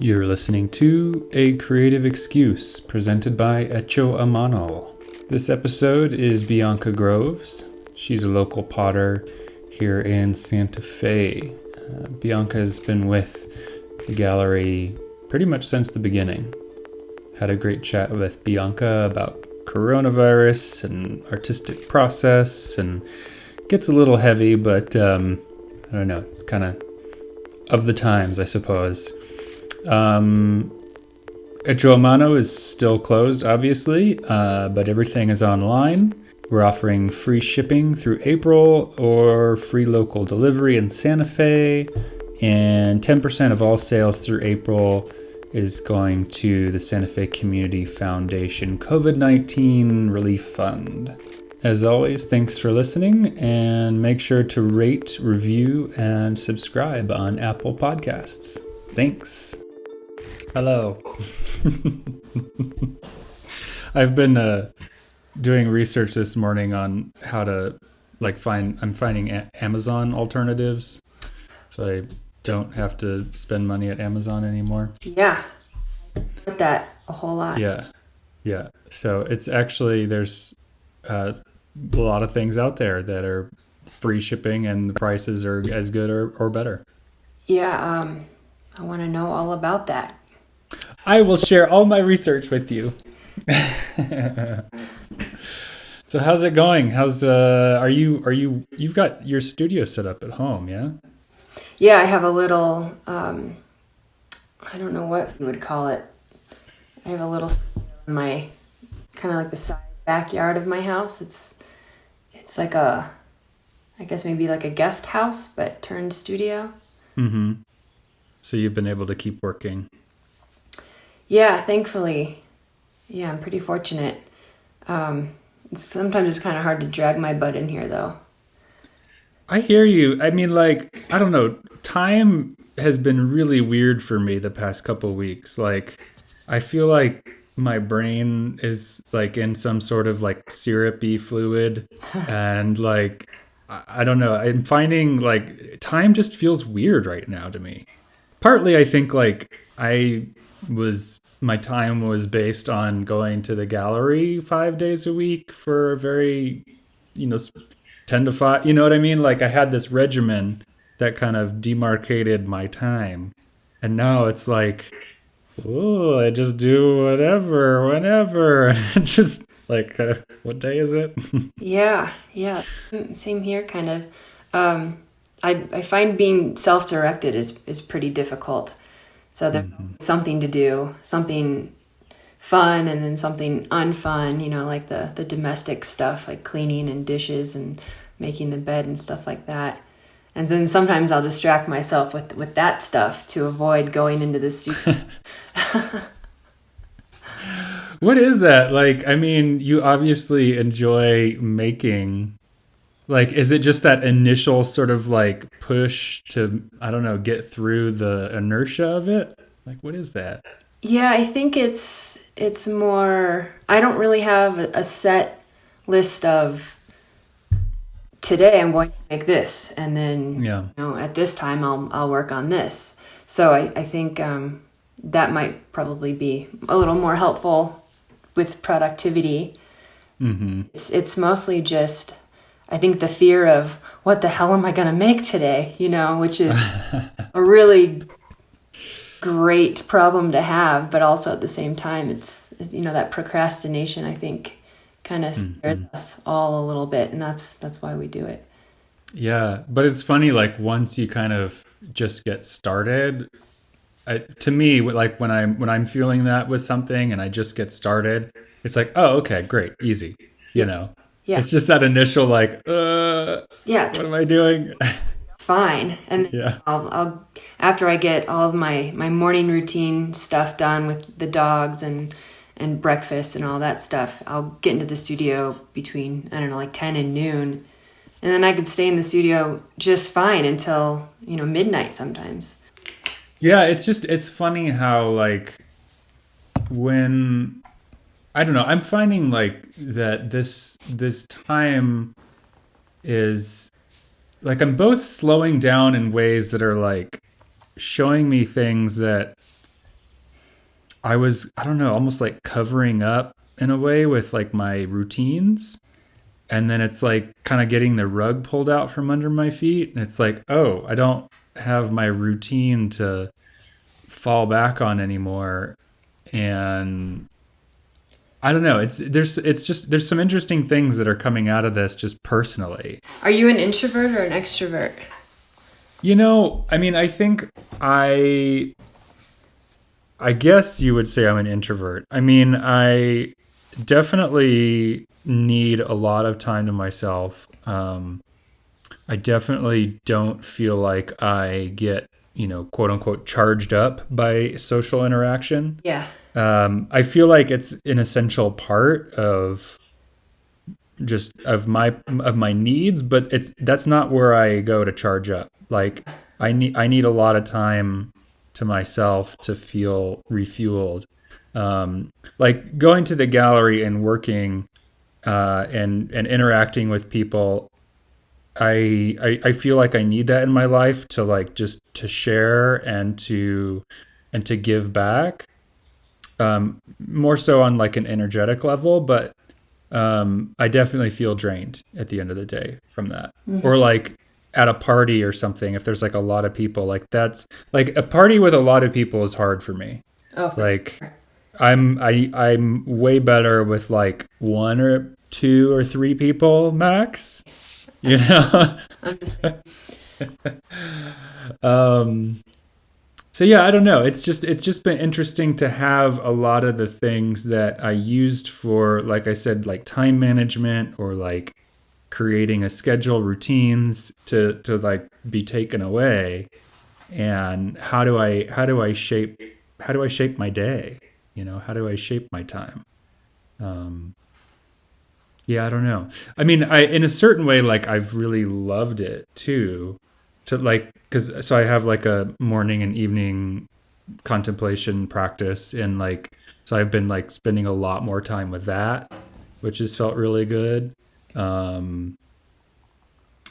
You're listening to A Creative Excuse, presented by Echo a Mano. This episode is Bianka Groves. She's a local potter here in Santa Fe. Bianca has been with the gallery pretty much since the beginning. Had a great chat with Bianca about coronavirus and artistic process, and gets a little heavy, but I don't know, kind of the times, I suppose. Mano is still closed, obviously, but everything is online. We're offering free shipping through April or free local delivery in Santa Fe, and 10% of all sales through April is going to the Santa Fe Community Foundation COVID-19 Relief Fund. As always, thanks for listening, and make sure to rate, review, and subscribe on Apple Podcasts. Thanks. Hello. I've been doing research this morning on how to I'm finding Amazon alternatives, so I don't have to spend money at Amazon anymore. Yeah, I heard that a whole lot. Yeah. So it's actually, there's a lot of things out there that are free shipping and the prices are as good or better. Yeah, I want to know all about that. I will share all my research with you. So how's it going? You've got your studio set up at home, yeah? Yeah, I have a little, I don't know what you would call it. I have a little in my, kind of like the side backyard of my house. It's like I guess maybe like a guest house, but turned studio. Mm-hmm. So you've been able to keep working. Yeah, thankfully. Yeah, I'm pretty fortunate. Sometimes it's kind of hard to drag my butt in here, though. I hear you. I mean, I don't know. Time has been really weird for me the past couple weeks. I feel like my brain is in some sort of syrupy fluid, and I don't know. I'm finding time just feels weird right now to me. Partly, I think my time was based on going to the gallery 5 days a week for a very, 10 to 5, you know what I mean? I had this regimen that kind of demarcated my time. And now it's I just do whatever, whenever. Just what day is it? Yeah. Same here, kind of. I find being self-directed is pretty difficult. So there's something to do, something fun, and then something unfun, like the domestic stuff, like cleaning and dishes and making the bed and stuff like that. And then sometimes I'll distract myself with that stuff to avoid going into the studio. What is that? You obviously enjoy making. Is it just that initial sort of push to, I don't know, get through the inertia of it? What is that? Yeah, I think it's more, I don't really have a set list of today I'm going to make this, and then at this time I'll work on this. So I think that might probably be a little more helpful with productivity. Mm-hmm. It's mostly just, I think, the fear of what the hell am I going to make today, which is a really great problem to have, but also at the same time, it's, that procrastination, I think, kind of scares us all a little bit, and that's why we do it. Yeah, but it's funny, once you kind of just get started, to me, when I'm feeling that with something and I just get started, it's oh, okay, great, easy, Yeah. It's just that initial what am I doing? Fine. And yeah. I'll after I get all of my morning routine stuff done with the dogs and breakfast and all that stuff, I'll get into the studio between, I don't know, 10 and noon. And then I could stay in the studio just fine until, midnight sometimes. Yeah, it's funny how when, I don't know, I'm finding that this time is I'm both slowing down in ways that are showing me things that I don't know, almost like covering up in a way with like my routines. And then it's like kind of getting the rug pulled out from under my feet. And it's like, oh, I don't have my routine to fall back on anymore. And I don't know. It's just there's some interesting things that are coming out of this just personally. Are you an introvert or an extrovert? I mean, I think I guess you would say I'm an introvert. I mean, I definitely need a lot of time to myself. I definitely don't feel like I get, quote unquote, charged up by social interaction. Yeah. I feel like it's an essential part of just of my needs, but that's not where I go to charge up. Like I need a lot of time to myself to feel refueled. Like going to the gallery and working and interacting with people. I feel like I need that in my life to like just to share and to give back. More so on like an energetic level, but I definitely feel drained at the end of the day from that. Or like at a party or something, if there's like a lot of people, like that's like a party with a lot of people is hard for me. Oh, Like I'm way better with like one or two or three people max. You know? I'm just, um So yeah, I don't know. It's just been interesting to have a lot of the things that I used for, like I said, like time management or like creating a schedule, routines to like be taken away. And how do I shape my day? How do I shape my time? Um, yeah, I don't know. I mean, I in a certain way, like I've really loved it too, to like because so I have like a morning and evening contemplation practice, and like so I've been like spending a lot more time with that, which has felt really good. Um,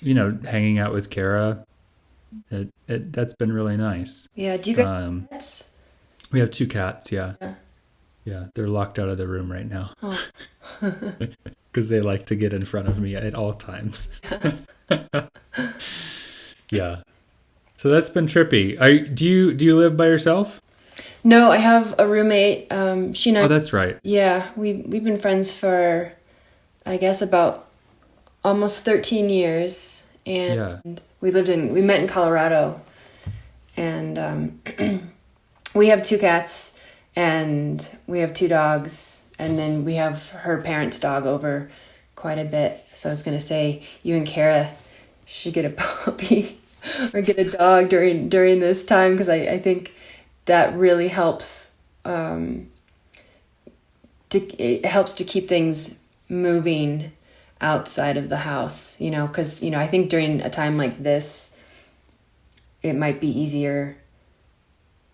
Hanging out with Kara, that's been really nice. yeah. Do you guys have Um, pets? we have two cats, yeah. Yeah. Yeah, they're locked out of the room right now Oh, because they like to get in front of me at all times. Yeah. So that's been trippy. Do you live by yourself? no, I have a roommate. She and Oh, I, that's right. yeah, we've been friends for, I guess, about almost 13 years, and Yeah. we met in Colorado, and we have two cats, and we have two dogs, and then we have her parents' dog over quite a bit. So I was gonna say, you and Kara should get a puppy or get a dog during this time, because I think that really helps. It helps to keep things moving outside of the house, because I think during a time like this, it might be easier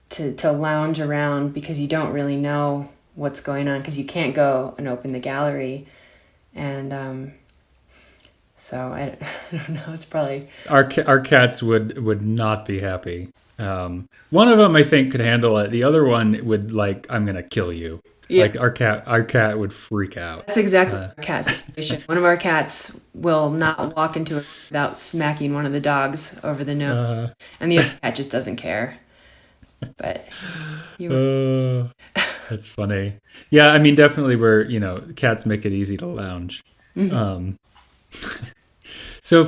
to lounge around because you don't really know what's going on, because you can't go and open the gallery. And so I don't know, it's probably Our cats would not be happy. One of them I think could handle it. The other one would like, I'm gonna kill you. yeah. Like our cat would freak out. That's exactly our cat situation. One of our cats will not walk into it without smacking one of the dogs over the nose, and the other cat just doesn't care. But That's funny. Yeah, I mean, definitely cats make it easy to lounge. Um, so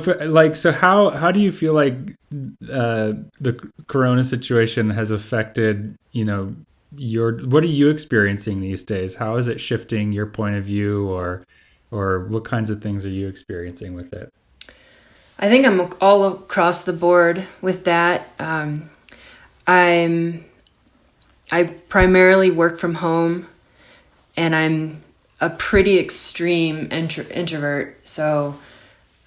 how do you feel like the Corona situation has affected, what are you experiencing these days? How is it shifting your point of view, or what kinds of things are you experiencing with it? I think I'm all across the board with that. I primarily work from home, and I'm a pretty extreme introvert. So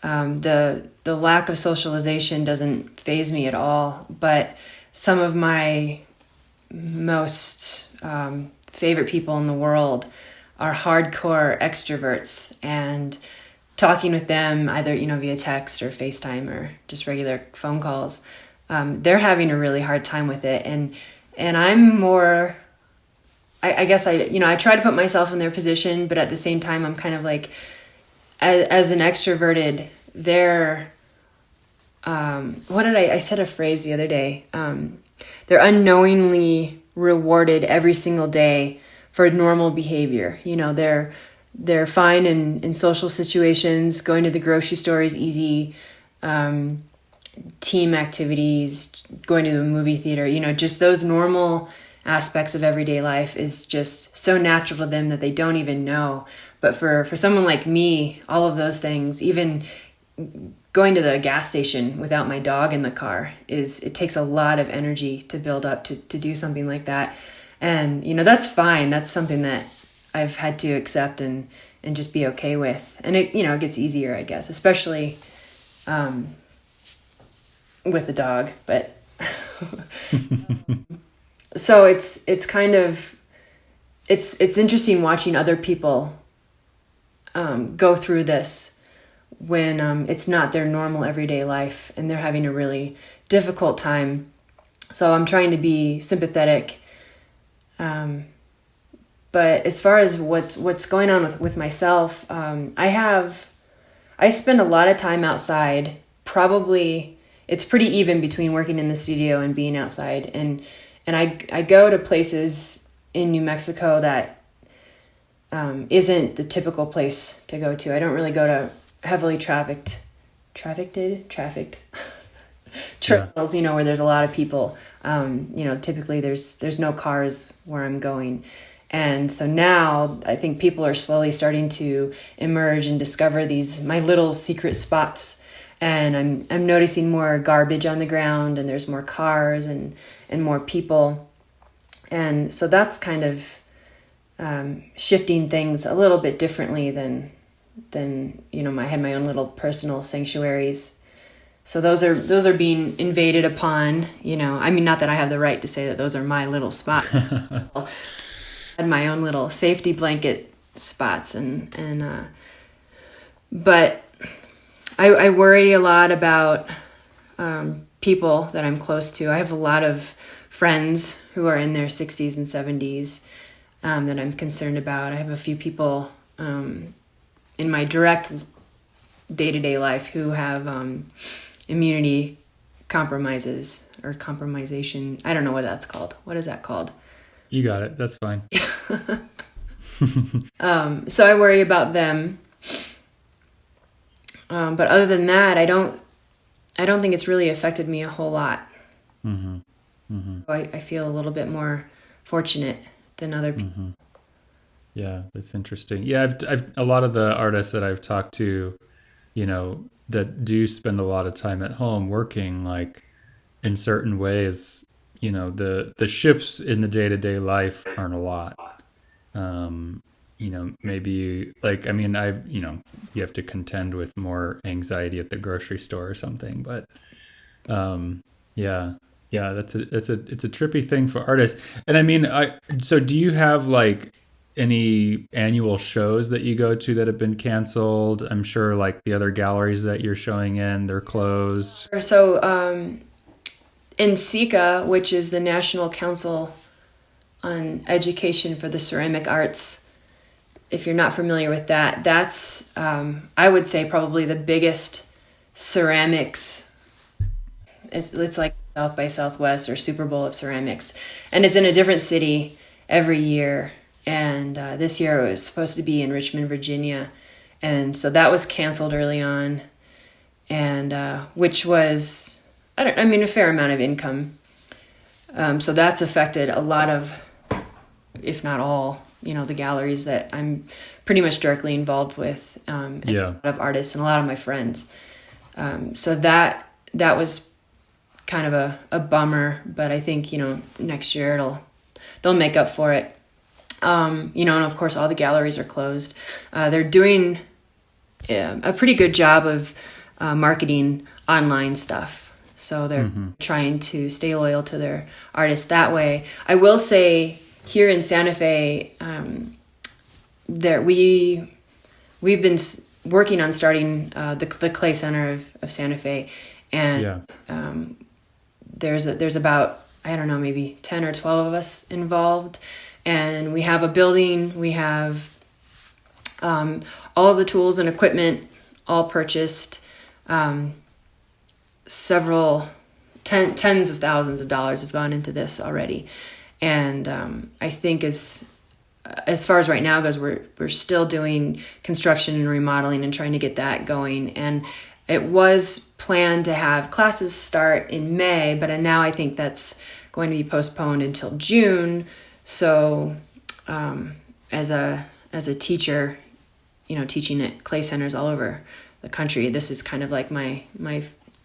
the lack of socialization doesn't faze me at all. But some of my most favorite people in the world are hardcore extroverts, and talking with them either via text or FaceTime or just regular phone calls, they're having a really hard time with it, and I'm more I guess I try to put myself in their position, but at the same time, I'm kind of like, as an extroverted, they're, I said a phrase the other day. They're unknowingly rewarded every single day for normal behavior. They're fine in social situations. Going to the grocery store is easy. Team activities, going to the movie theater, just those normal aspects of everyday life is just so natural to them that they don't even know. But for someone like me, all of those things, even going to the gas station without my dog in the car, it takes a lot of energy to build up to do something like that. And, that's fine. That's something that I've had to accept and just be okay with. And it gets easier, I guess, especially with the dog. But so it's kind of, it's interesting watching other people go through this when it's not their normal everyday life and they're having a really difficult time. So I'm trying to be sympathetic. But as far as what's going on with myself, I spend a lot of time outside. Probably it's pretty even between working in the studio and being outside. And I go to places in New Mexico that isn't the typical place to go to. I don't really go to heavily trafficked trails, where there's a lot of people. Typically there's no cars where I'm going. And so now I think people are slowly starting to emerge and discover my little secret spots. And I'm noticing more garbage on the ground, and there's more cars and more people. And so that's kind of shifting things a little bit differently than I had my own little personal sanctuaries. So those are being invaded upon, not that I have the right to say that those are my little spots. I had my own little safety blanket spots but I worry a lot about people that I'm close to. I have a lot of friends who are in their 60s and 70s that I'm concerned about. I have a few people in my direct day-to-day life who have immunity compromises or compromisation. I don't know what that's called. What is that called? You got it. That's fine. So I worry about them. But other than that, I don't think it's really affected me a whole lot. Mm-hmm. Mm-hmm. So I feel a little bit more fortunate than other people. Mm-hmm. Yeah, that's interesting. Yeah, I've a lot of the artists that I've talked to, that do spend a lot of time at home working, like in certain ways, the shifts in the day-to-day life aren't a lot. Maybe you have to contend with more anxiety at the grocery store or something, but it's a trippy thing for artists. And so do you have like any annual shows that you go to that have been canceled? I'm sure like the other galleries that you're showing in, they're closed. So in SECA, which is the National Council on Education for the Ceramic Arts, if you're not familiar with that, that's, I would say, probably the biggest ceramics. It's like South by Southwest or Super Bowl of ceramics. And it's in a different city every year. And this year it was supposed to be in Richmond, Virginia. And so that was canceled early on, and which was, a fair amount of income. So that's affected a lot of, if not all, the galleries that I'm pretty much directly involved with, and a lot of artists and a lot of my friends. So that was kind of a bummer, but I think, next year they'll make up for it. And of course all the galleries are closed. They're doing a pretty good job of marketing online stuff. So they're trying to stay loyal to their artists that way. I will say here in Santa Fe, we've been working on starting the Clay Center of Santa Fe, and there's about, I don't know, maybe 10 or 12 of us involved, and we have a building. We have all of the tools and equipment all purchased. Several tens of thousands of dollars have gone into this already, and I think as far as right now goes, we're still doing construction and remodeling and trying to get that going. And it was planned to have classes start in May, but now I think that's going to be postponed until June. So as a teacher, teaching at clay centers all over the country, this is kind of like my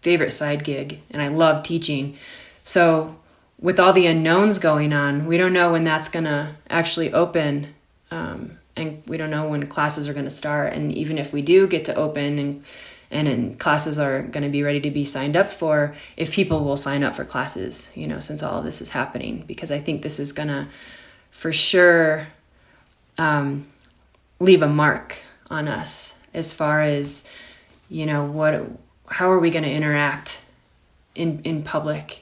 favorite side gig, and I love teaching. So with all the unknowns going on, we don't know when that's going to actually open, and we don't know when classes are going to start. And even if we do get to open and classes are going to be ready to be signed up for, if people will sign up for classes, since all of this is happening, because I think this is going to, for sure, leave a mark on us as far as, how are we going to interact in public,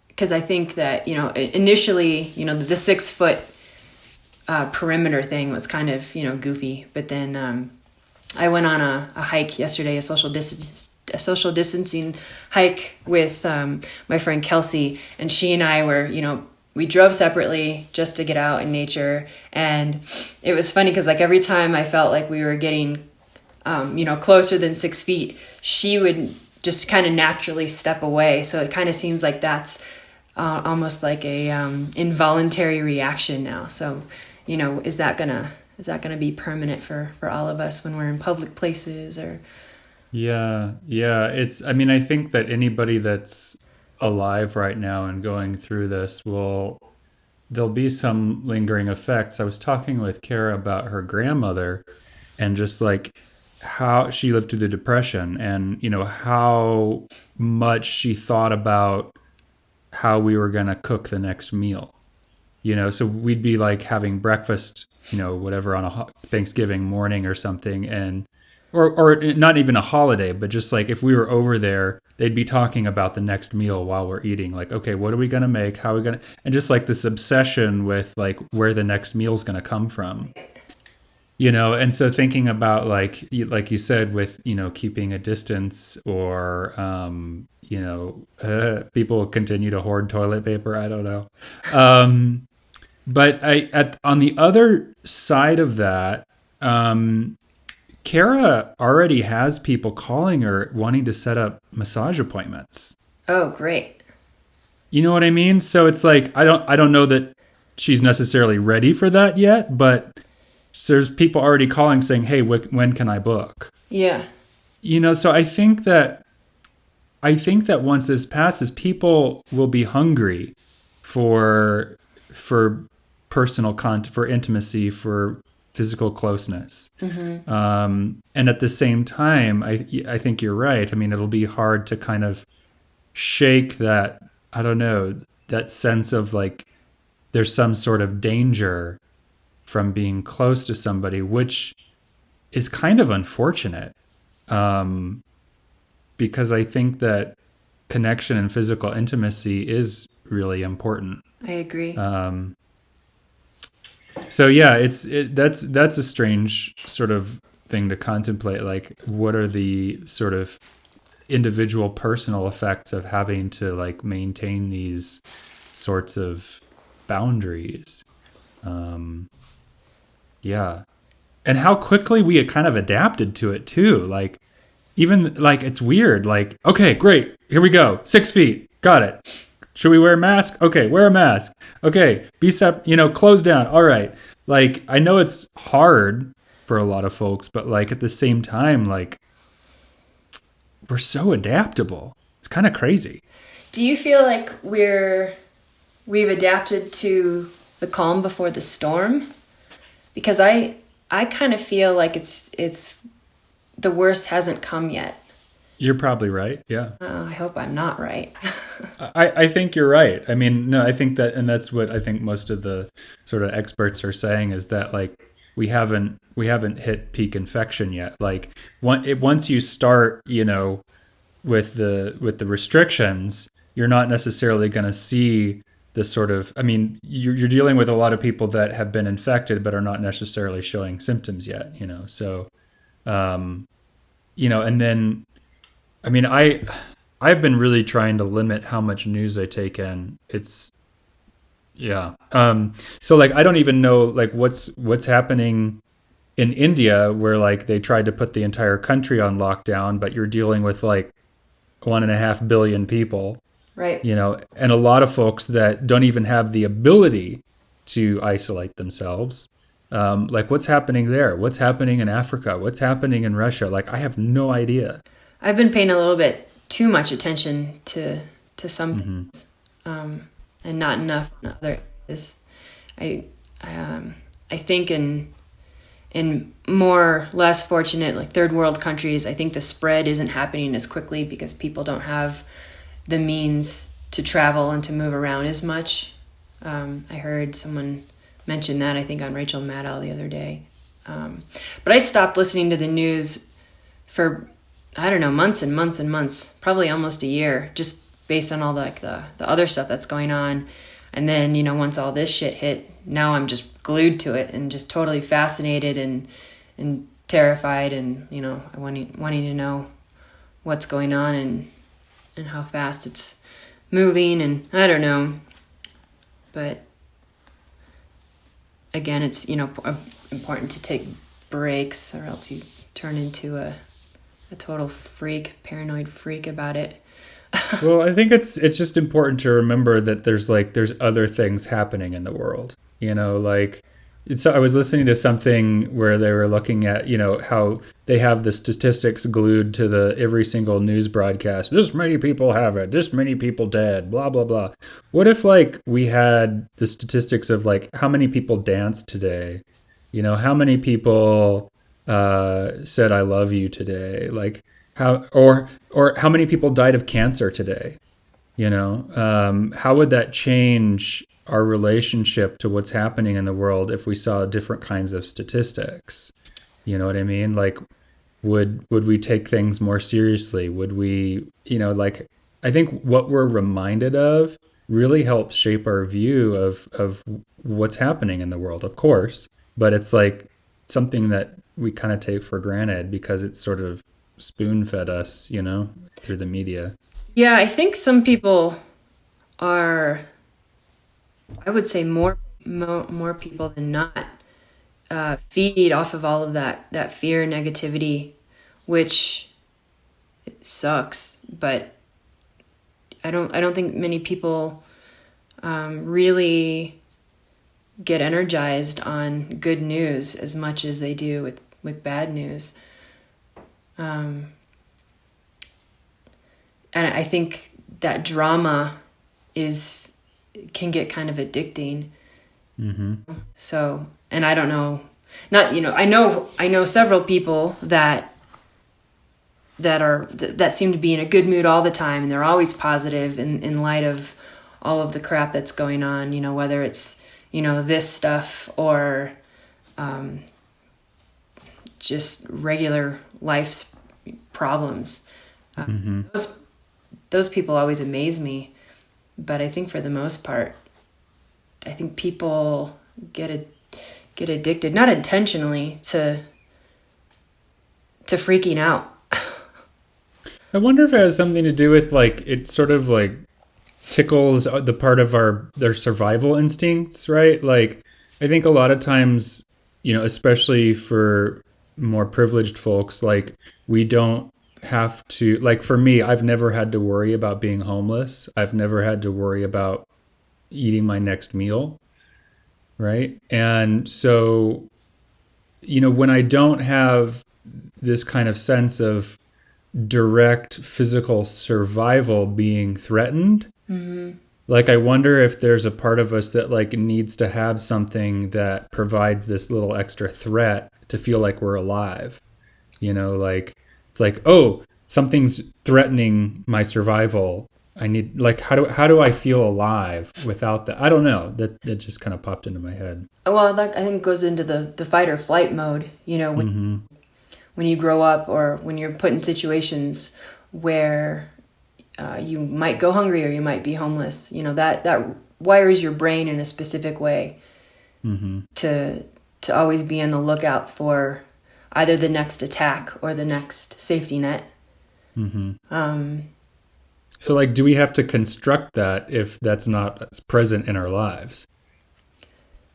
because I think that, initially, the 6 foot perimeter thing was kind of, goofy, but then I went on a hike yesterday, a social distancing hike with my friend Kelsey, and she and I were, we drove separately just to get out in nature. And it was funny because every time I felt like we were getting, closer than 6 feet, she would just kind of naturally step away. So it kind of seems like that's almost like a involuntary reaction now. So, is that gonna be permanent for all of us when we're in public places? Or Yeah. I think that anybody that's alive right now and going through this there'll be some lingering effects. I was talking with Kara about her grandmother and just like how she lived through the Depression, and how much she thought about how we were going to cook the next meal. So we'd be like having breakfast, whatever, on a Thanksgiving morning or something, and or not even a holiday, but just like if we were over there, they'd be talking about the next meal while we're eating. Like, okay, what are we going to make? How are we going to, and just like this obsession with like where the next meal's going to come from. And so thinking about like you said, with, keeping a distance, or, people continue to hoard toilet paper. I don't know. But on the other side of that, Kara already has people calling her wanting to set up massage appointments. Oh, great. You know what I mean? So it's like, I don't know that she's necessarily ready for that yet, but there's people already calling saying, hey, when can I book? Yeah. So I think that once this passes, people will be hungry for personal contact, for intimacy, for physical closeness. Mm-hmm. And at the same time, I think you're right. I mean, it'll be hard to kind of shake that, I don't know, that sense of like there's some sort of danger from being close to somebody, which is kind of unfortunate, because I think that connection and physical intimacy is really important. I agree. So yeah, that's a strange sort of thing to contemplate. Like, what are the sort of individual personal effects of having to like maintain these sorts of boundaries? Yeah. And how quickly we had kind of adapted to it too. Like, even like, it's weird. Like, okay, great. Here we go. 6 feet. Got it. Should we wear a mask? Okay, wear a mask. Okay, close down. All right. Like, I know it's hard for a lot of folks, but like at the same time, like, we're so adaptable. It's kind of crazy. Do you feel like we've adapted to the calm before the storm? Because I kind of feel like it's the worst hasn't come yet. You're probably right. Yeah. I hope I'm not right. I think you're right. I mean, no, I think that, and that's what I think most of the sort of experts are saying, is that like we haven't hit peak infection yet. Like once you start, with the restrictions, you're not necessarily going to see this sort of, I mean, you're dealing with a lot of people that have been infected but are not necessarily showing symptoms yet, so um, and then, I mean, I've been really trying to limit how much news I take in. It's Yeah. So like I don't even know like what's happening in India, where like they tried to put the entire country on lockdown, but you're dealing with like 1.5 billion people, Right. and a lot of folks that don't even have the ability to isolate themselves. Like what's happening there? What's happening in Africa? What's happening in Russia? Like I have no idea. I've been paying a little bit too much attention to some Hmm. things, and not enough in other areas. I I think in more less fortunate, like third world countries, I think the spread isn't happening as quickly because people don't have the means to travel and to move around as much. I heard someone mention that, I think on Rachel Maddow the other day. But I stopped listening to the news for, I don't know, months and months and months, probably almost a year, just based on all the other stuff that's going on. And then, once all this shit hit, now I'm just glued to it and just totally fascinated and terrified and, wanting to know what's going on and how fast it's moving. And I don't know. But again, it's, important to take breaks or else you turn into a total paranoid freak about it. Well, I think it's just important to remember that there's other things happening in the world. Like I was listening to something where they were looking at, how they have the statistics glued to the every single news broadcast. This many people have it, this many people dead, blah blah blah. What if like we had the statistics of like how many people danced today? How many people said I love you today? Like or how many people died of cancer today? How would that change our relationship to what's happening in the world if we saw different kinds of statistics? You know what I mean? Like, would we take things more seriously? Would we, like, I think what we're reminded of really helps shape our view of what's happening in the world, of course, but it's like something that we kind of take for granted because it's sort of spoon fed us, through the media. Yeah, I think some people are, I would say more people than not, feed off of all of that fear, negativity, which sucks. But I don't think many people really get energized on good news as much as they do with bad news. And I think that drama can get kind of addicting. Mm-hmm. So, and I don't know, I know several people that seem to be in a good mood all the time, and they're always positive in light of all of the crap that's going on, whether it's, this stuff or just regular life's problems. Mm-hmm. Those people always amaze me, but I think for the most part, I think people get addicted, not intentionally, to freaking out. I wonder if it has something to do with like it sort of like tickles the part of their survival instincts, right? Like I think a lot of times, especially for more privileged folks, like we don't have to, like for me, I've never had to worry about being homeless. I've never had to worry about eating my next meal, right? And so, when I don't have this kind of sense of direct physical survival being threatened, Mm-hmm. like I wonder if there's a part of us that like needs to have something that provides this little extra threat to feel like we're alive. Like it's like, oh, something's threatening my survival. I need, like, how do I feel alive without that? I don't know. That just kind of popped into my head. Well, that I think goes into the fight or flight mode. Mm-hmm. When you grow up or when you're put in situations where you might go hungry or you might be homeless, that wires your brain in a specific way to always be on the lookout for either the next attack or the next safety net. So like, do we have to construct that if that's not present in our lives?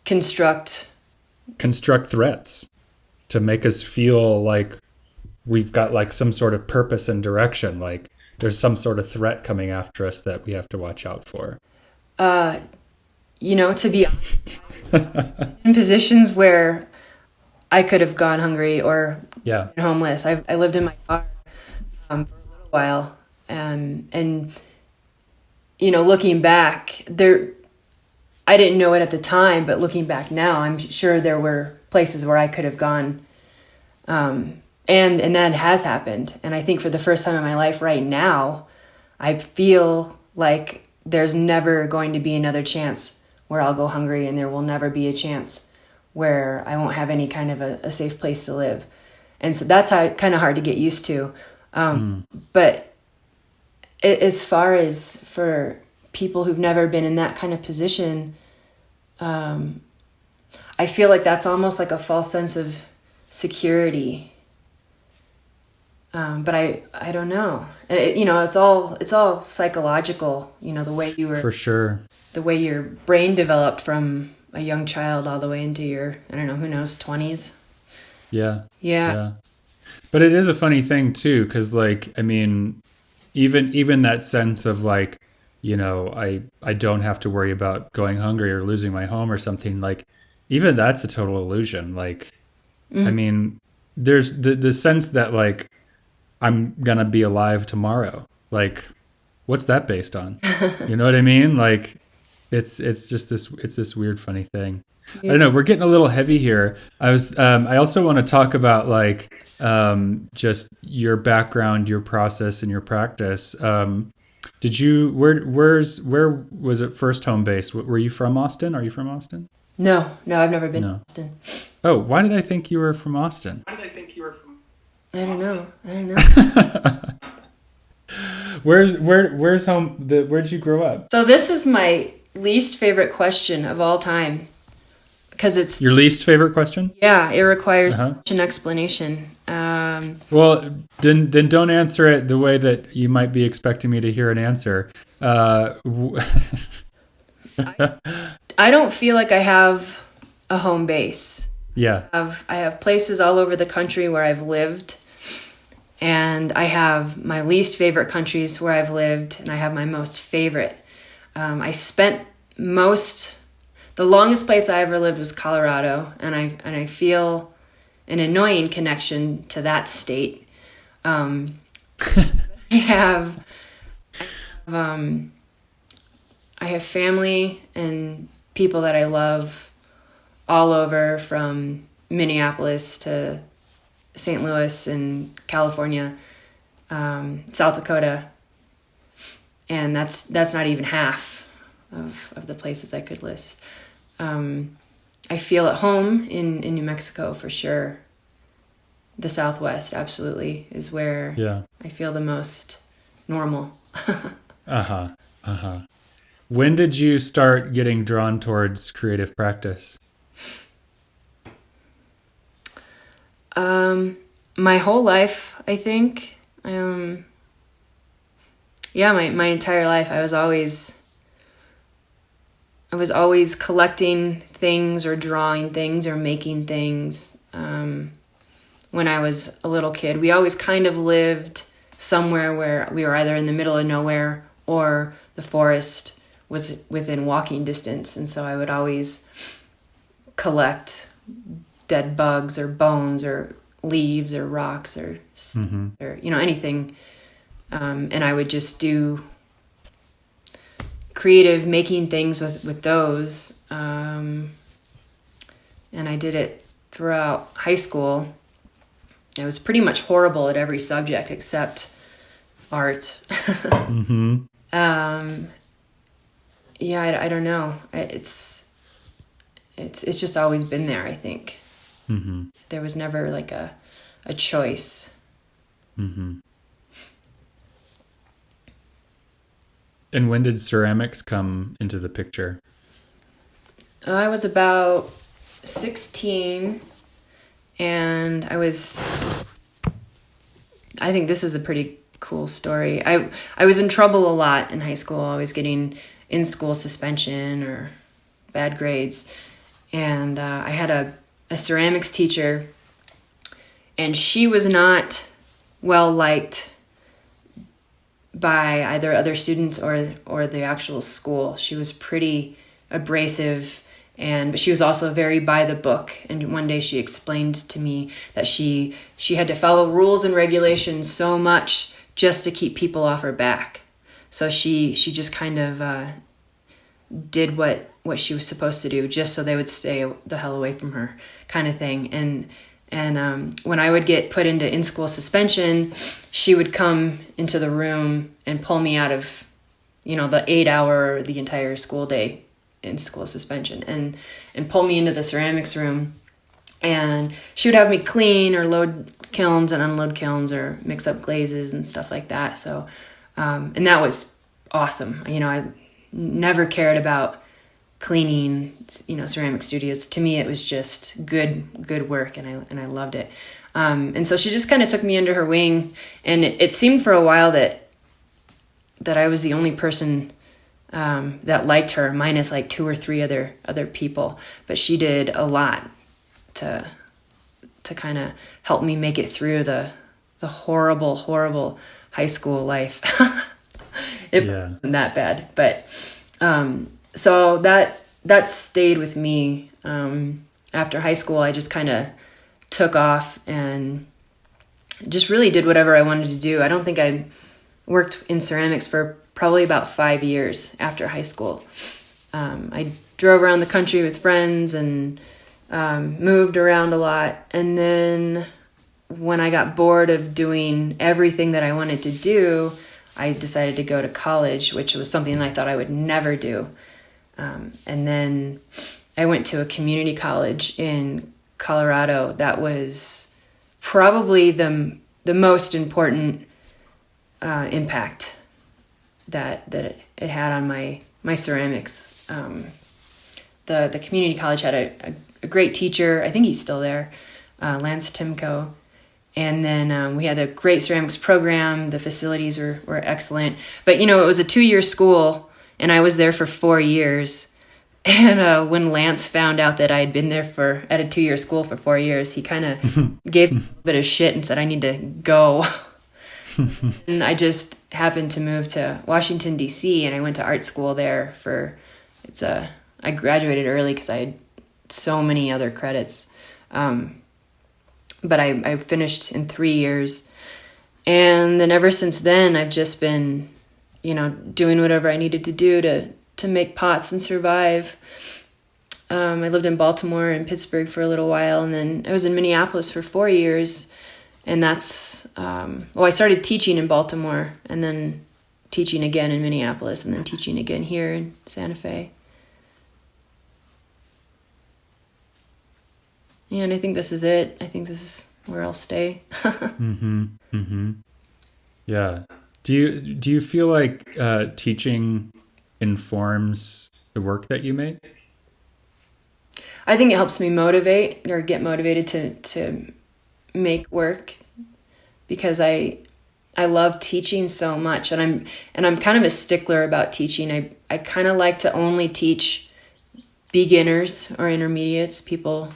Construct Threats to make us feel like we've got like some sort of purpose and direction, like there's some sort of threat coming after us that we have to watch out for. To be in positions where I could have gone hungry or been homeless. I lived in my car for a little while, and looking back, I didn't know it at the time, but looking back now, I'm sure there were places where I could have gone, and that has happened. And I think for the first time in my life right now, I feel like there's never going to be another chance where I'll go hungry, and there will never be a chance where I won't have any kind of a safe place to live. And so that's kind of hard to get used to. But as far as for people who've never been in that kind of position, I feel like that's almost like a false sense of security. But I don't know. It's all psychological. The way you were, for sure, the way your brain developed from a young child all the way into your, I don't know, who knows, 20s. Yeah. But it is a funny thing too, because like, I mean, even that sense of like, I don't have to worry about going hungry or losing my home or something, like even that's a total illusion. Like, I mean, there's the sense that like I'm gonna be alive tomorrow. Like, what's that based on? You know what I mean? Like, it's just this weird, funny thing. Yeah. I don't know. We're getting a little heavy here. I also want to talk about like just your background, your process, and your practice. Where was it first home base? Were you from Austin? Are you from Austin? No, I've never been to Austin. Oh, why did I think you were from Austin? I don't know. Where's home? Where'd you grow up? So this is my least favorite question of all time, because it's your least favorite question. Yeah, it requires an explanation. Well, then don't answer it the way that you might be expecting me to hear an answer. I don't feel like I have a home base. Yeah. I have places all over the country where I've lived, and I have my least favorite countries where I've lived, and I have my most favorite. I spent the longest place I ever lived was Colorado, and I feel an annoying connection to that state. I have family and people that I love all over, from Minneapolis to St. Louis and California, South Dakota, and that's not even half of the places I could list. I feel at home in New Mexico for sure. The Southwest absolutely is where I feel the most normal. When did you start getting drawn towards creative practice? My whole life, I think. My entire life, I was always collecting things or drawing things or making things. When I was a little kid, we always kind of lived somewhere where we were either in the middle of nowhere or the forest was within walking distance. And so I would always collect dead bugs or bones or leaves or rocks or anything. And I would just do creative making things with those. And I did it throughout high school. I was pretty much horrible at every subject except art. I don't know. It's just always been there, I think. There was never like a choice. And when did ceramics come into the picture? I was about 16, and I think this is a pretty cool story. I was in trouble a lot in high school. I was getting in school suspension or bad grades. And I had a ceramics teacher, and she was not well liked by either other students or the actual school. She was pretty abrasive, but she was also very by the book. And one day she explained to me that she had to follow rules and regulations so much just to keep people off her back. So she just kind of did what she was supposed to do just so they would stay the hell away from her, kind of thing. And when I would get put into in-school suspension, she would come into the room and pull me out of, the 8 hour, the entire school day in school suspension, and pull me into the ceramics room. And she would have me clean or load kilns and unload kilns or mix up glazes and stuff like that. So, and that was awesome. I never cared about cleaning, ceramic studios. To me, it was just good work, and I loved it. And so she just kind of took me under her wing, and it seemed for a while that I was the only person that liked her, minus like 2 or 3 other people. But she did a lot to kind of help me make it through the horrible high school life. It wasn't that bad, but so that stayed with me. After high school, I just kind of took off and just really did whatever I wanted to do. I don't think I worked in ceramics for probably about 5 years after high school. I drove around the country with friends and moved around a lot. And then when I got bored of doing everything that I wanted to do, I decided to go to college, which was something I thought I would never do. And then I went to a community college in Colorado. That was probably the most important impact that it had on my ceramics. The community college had a great teacher. I think he's still there, Lance Timko. And then we had a great ceramics program. The facilities were excellent. But, it was a 2-year school, and I was there for 4 years. And when Lance found out that I had been there at a 2-year school for 4 years, he kind of gave me a bit of shit and said I need to go. And I just happened to move to Washington, D.C., and I went to art school there I graduated early because I had so many other credits. But I finished in 3 years. And then ever since then, I've just been, doing whatever I needed to do to make pots and survive. I lived in Baltimore and Pittsburgh for a little while, and then I was in Minneapolis for 4 years. And that's, I started teaching in Baltimore, and then teaching again in Minneapolis, and then teaching again here in Santa Fe. Yeah, and I think this is it. I think this is where I'll stay. Yeah. Do you feel like teaching informs the work that you make? I think it helps me get motivated to make work, because I love teaching so much, and I'm kind of a stickler about teaching. I kind of like to only teach beginners or intermediates, people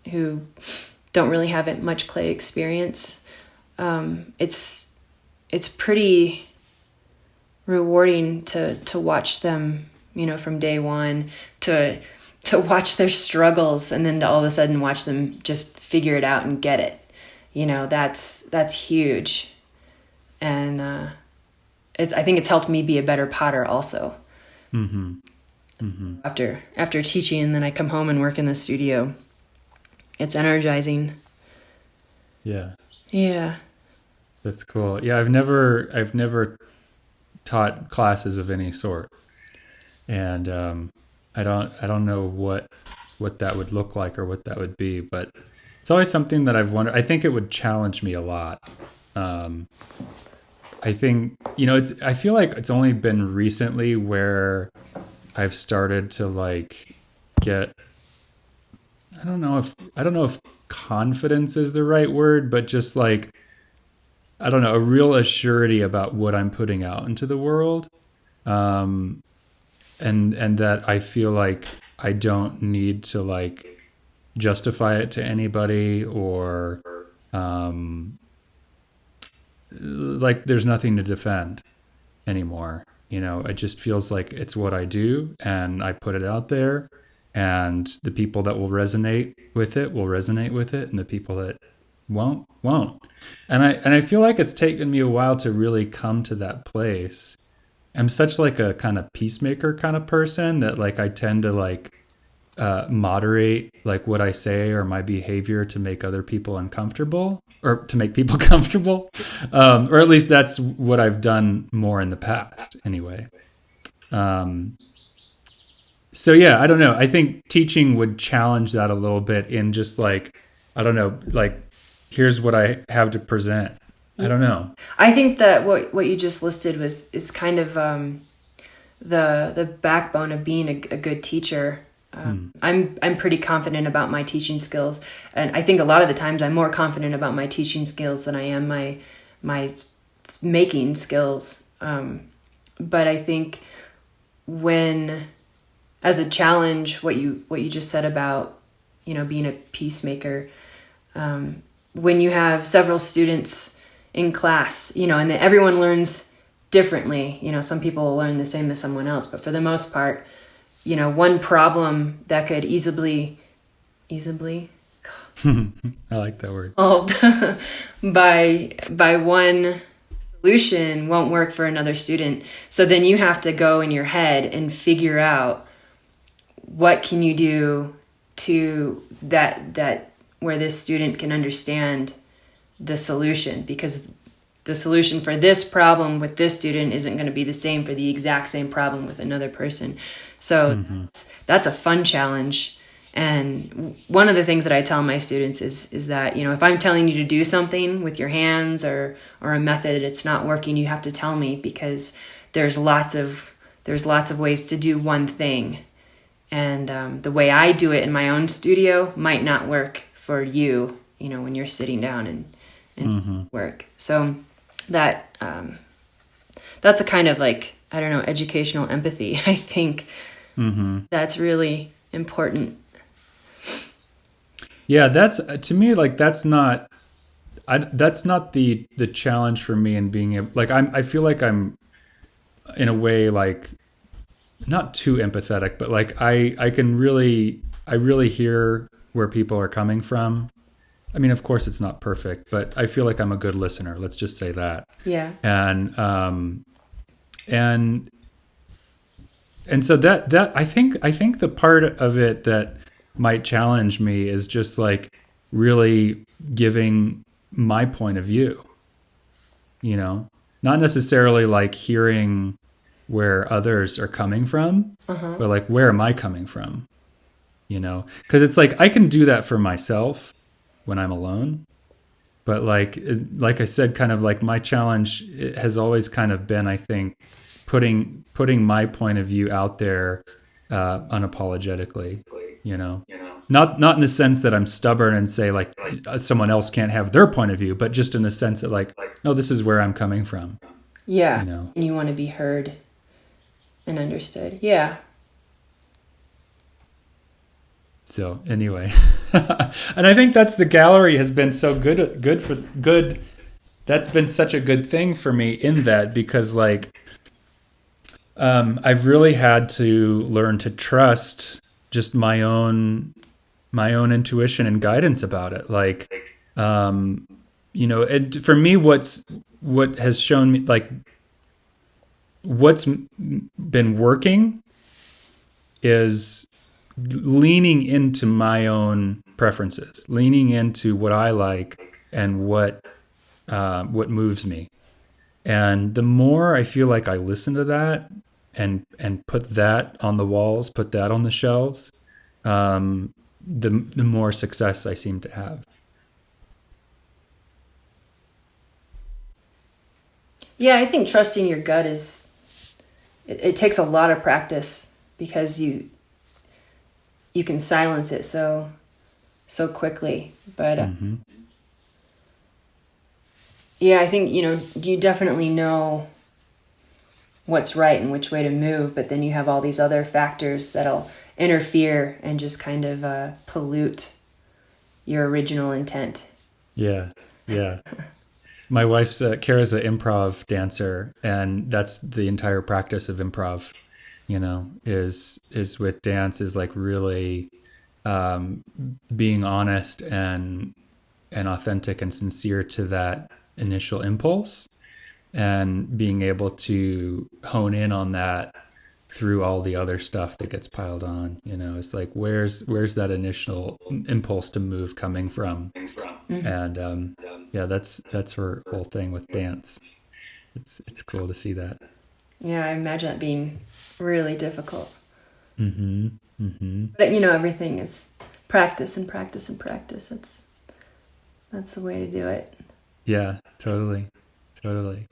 who don't really have much clay experience. It's pretty rewarding to watch them, from day one, to watch their struggles, and then to all of a sudden watch them just figure it out and get it. That's huge. And I think it's helped me be a better potter also. After teaching, and then I come home and work in the studio. It's energizing. Yeah. Yeah. That's cool. Yeah, I've never taught classes of any sort, and I don't know what that would look like or what that would be, but it's always something that I've wondered. I think it would challenge me a lot, I think, I feel like it's only been recently where I've started to like get, I don't know if confidence is the right word, but just like, I don't know, a real assurity about what I'm putting out into the world. Um, and that I feel like I don't need to like justify it to anybody, or um, like there's nothing to defend anymore. It just feels like it's what I do and I put it out there, and the people that will resonate with it, and the people that won't. And I feel like it's taken me a while to really come to that place. I'm such like a kind of peacemaker kind of person that like I tend to like moderate like what I say or my behavior to make other people uncomfortable, or to make people comfortable, or at least that's what I've done more in the past anyway. Um, so yeah, I don't know. I think teaching would challenge that a little bit in just like, I don't know, like here's what I have to present. I don't know. I think that what you just listed is kind of the backbone of being a good teacher. I'm pretty confident about my teaching skills, and I think a lot of the times I'm more confident about my teaching skills than I am my making skills. But I think when, as a challenge, what you just said about being a peacemaker, when you have several students in class, and then everyone learns differently. Some people will learn the same as someone else, but for the most part, one problem that could easily I like that word. solved by one solution won't work for another student. So then you have to go in your head and figure out what can you do to that where this student can understand the solution, because the solution for this problem with this student isn't going to be the same for the exact same problem with another person. So that's a fun challenge. And one of the things that I tell my students is that, if I'm telling you to do something with your hands or a method, it's not working, you have to tell me, because there's lots of ways to do one thing. And the way I do it in my own studio might not work for you, when you're sitting down and work. So that that's a kind of like, I don't know, educational empathy. I think that's really important. Yeah, that's to me like that's not the challenge for me in being able, like I feel like I'm in a way like not too empathetic, but like I really hear where people are coming from. I mean, of course it's not perfect, but I feel like I'm a good listener. Let's just say that. Yeah. And and so that I think the part of it that might challenge me is just like really giving my point of view, not necessarily like hearing where others are coming from, but like, where am I coming from? Because it's like I can do that for myself when I'm alone, but like I said, kind of like my challenge has always kind of been, I think, putting my point of view out there unapologetically, not in the sense that I'm stubborn and say like someone else can't have their point of view, but just in the sense that like, no, this is where I'm coming from. Yeah. And you want to be heard and understood. Yeah. So anyway, and I think that's, the gallery has been so good. That's been such a good thing for me in that, because like, I've really had to learn to trust just my own intuition and guidance about it. Like, and for me, what has shown me, like, what's been working is leaning into my own preferences, leaning into what I like and what moves me. And the more I feel like I listen to that and put that on the walls, put that on the shelves, the more success I seem to have. Yeah, I think trusting your gut it takes a lot of practice because you can silence it so quickly. But yeah, I think, you definitely know what's right and which way to move, but then you have all these other factors that'll interfere and just kind of pollute your original intent. Yeah. Yeah. My wife's Kara's an improv dancer, and that's the entire practice of improv. Is with dance is like really um, being honest and authentic and sincere to that initial impulse, and being able to hone in on that through all the other stuff that gets piled on. It's like where's that initial impulse to move coming from. And yeah, that's her whole thing with dance. It's cool to see that. Yeah, I imagine that being really difficult. Mm-hmm. Mm-hmm. But everything is practice and practice and practice. That's the way to do it. Yeah, totally. Totally.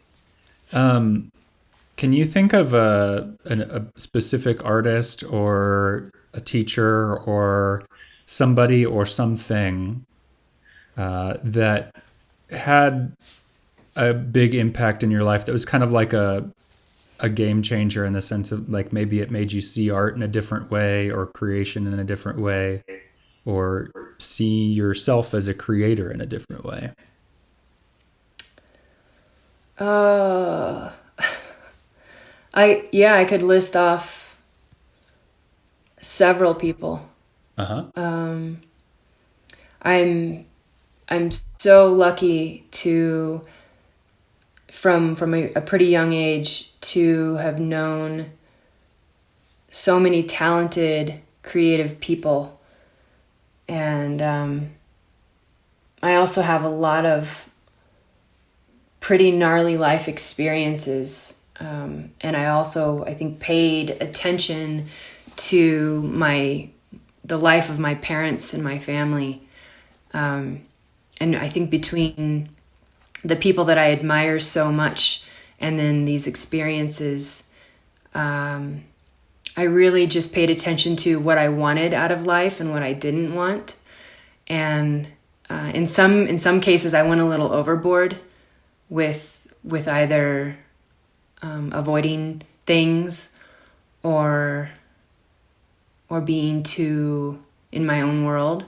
Can you think of a specific artist or a teacher or somebody or something that had a big impact in your life that was kind of like a game changer, in the sense of like maybe it made you see art in a different way or creation in a different way, or see yourself as a creator in a different way? Uh, I could list off several people. Uh-huh. I'm so lucky to from a pretty young age to have known so many talented, creative people. And I also have a lot of pretty gnarly life experiences. And I think, paid attention to the life of my parents and my family. And I think between the people that I admire so much and then these experiences, I really just paid attention to what I wanted out of life and what I didn't want. And in some cases, I went a little overboard with either avoiding things or being too in my own world.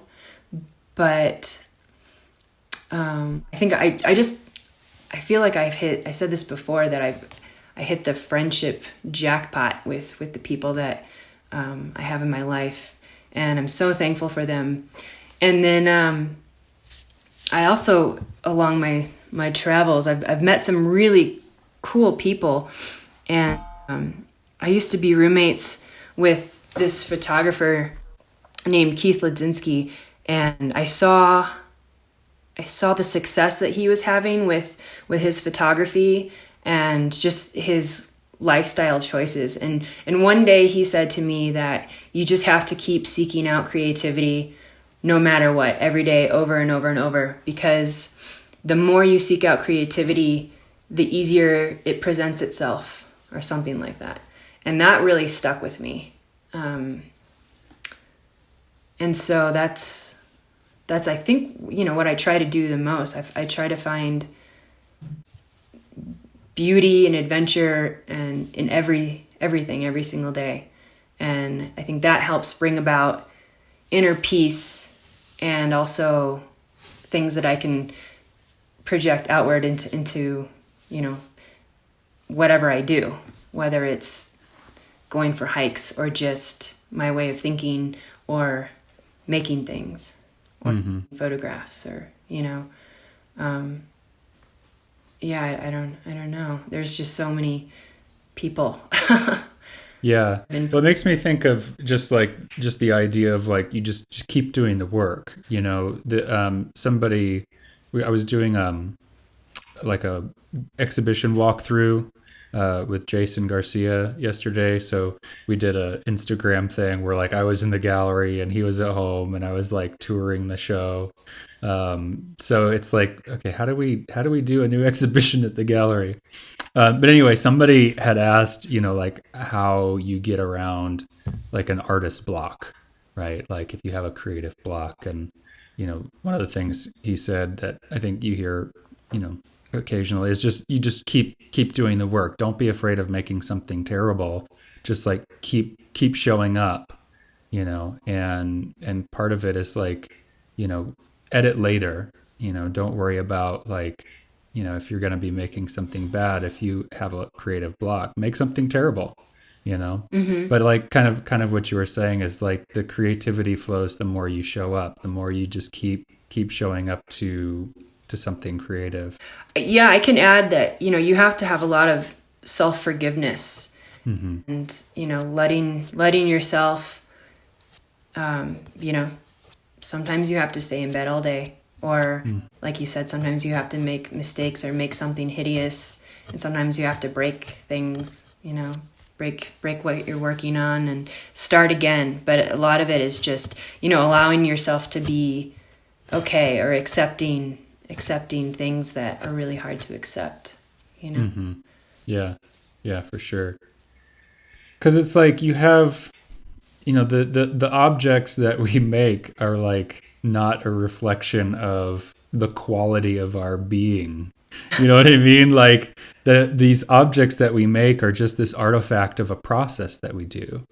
But I think I feel like I said this before, that I hit the friendship jackpot with the people that I have in my life, and I'm so thankful for them. And then I also, along my travels, I've met some really cool people, and I used to be roommates with this photographer named Keith Ledzinski, and I saw the success that he was having with his photography and just his lifestyle choices. And one day he said to me that you just have to keep seeking out creativity no matter what, every day, over and over and over, because the more you seek out creativity, the easier it presents itself, or something like that. And that really stuck with me. And so that's I think, what I try to do the most. I try to find beauty and adventure and in everything every single day. And I think that helps bring about inner peace, and also things that I can project outward into whatever I do, whether it's going for hikes or just my way of thinking or making things or photographs, or I don't know. There's just so many people. Yeah. Well, it makes me think of just the idea of like, you just keep doing the work, I was doing like a exhibition walkthrough with Jason Garcia yesterday. So we did a Instagram thing where like I was in the gallery and he was at home, and I was like touring the show. So it's like, okay, how do we do a new exhibition at the gallery? But anyway, somebody had asked, like how you get around like an artist block, right? Like if you have a creative block. And, one of the things he said that I think you hear, you know, occasionally is just, you just keep doing the work. Don't be afraid of making something terrible. Just like keep showing up, and part of it is like, you know, edit later, don't worry about like, if you're going to be making something bad, if you have a creative block, make something terrible, Mm-hmm. but like kind of what you were saying is like the creativity flows the more you show up, the more you just keep showing up to something creative. Yeah, I can add that, you have to have a lot of self-forgiveness Mm-hmm. and, letting yourself, you know, sometimes you have to stay in bed all day. Or, like you said, sometimes you have to make mistakes or make something hideous. And sometimes you have to break things, break what you're working on and start again. But a lot of it is just, allowing yourself to be okay, or accepting things that are really hard to accept. Mm-hmm. Yeah, for sure. Because it's like you have, the objects that we make are like not a reflection of the quality of our being. You know what I mean? Like these objects that we make are just this artifact of a process that we do,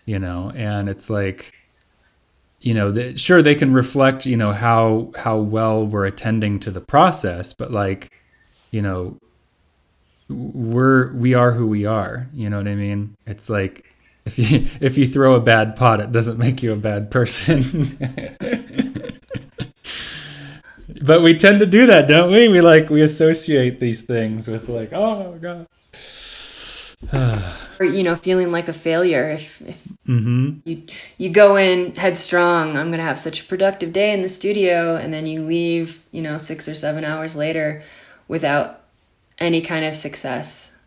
and it's like, sure, they can reflect, how well we're attending to the process, but like, you know, we are who we are. You know what I mean? It's like if you throw a bad pot, it doesn't make you a bad person. But we tend to do that, don't we? We associate these things with like, oh god. Or, feeling like a failure if Mm-hmm. you go in headstrong. I'm gonna have such a productive day in the studio, and then you leave 6 or 7 hours later without any kind of success,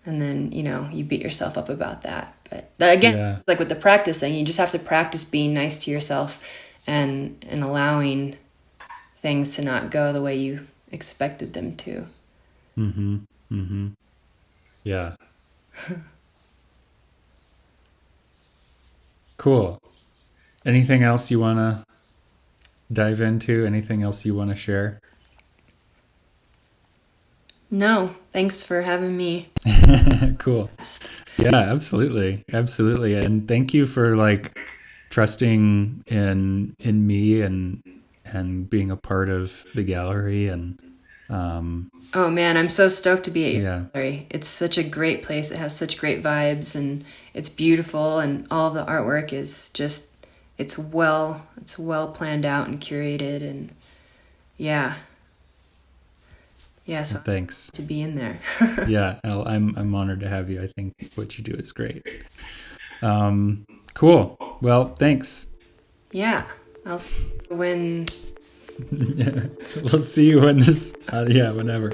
and then you beat yourself up about that. But again, Yeah. like with the practice thing, you just have to practice being nice to yourself and allowing things to not go the way you expected them to. Mm-hmm. Mm-hmm. Yeah. Cool. Anything else you want to dive into? Anything else you want to share? No, thanks for having me. Cool. Yeah, absolutely. Absolutely. And thank you for like trusting in me and being a part of the gallery. And Oh man, I'm so stoked to be at your yeah. gallery. It's such a great place. It has such great vibes, and it's beautiful, and all of the artwork is just it's well planned out and curated, and yeah. Yeah, so I'm Thanks. to be in there. Yeah, I'm honored to have you. I think what you do is great. Cool. Well, thanks. Yeah. I'll see you when We'll see you when this. Yeah, whenever.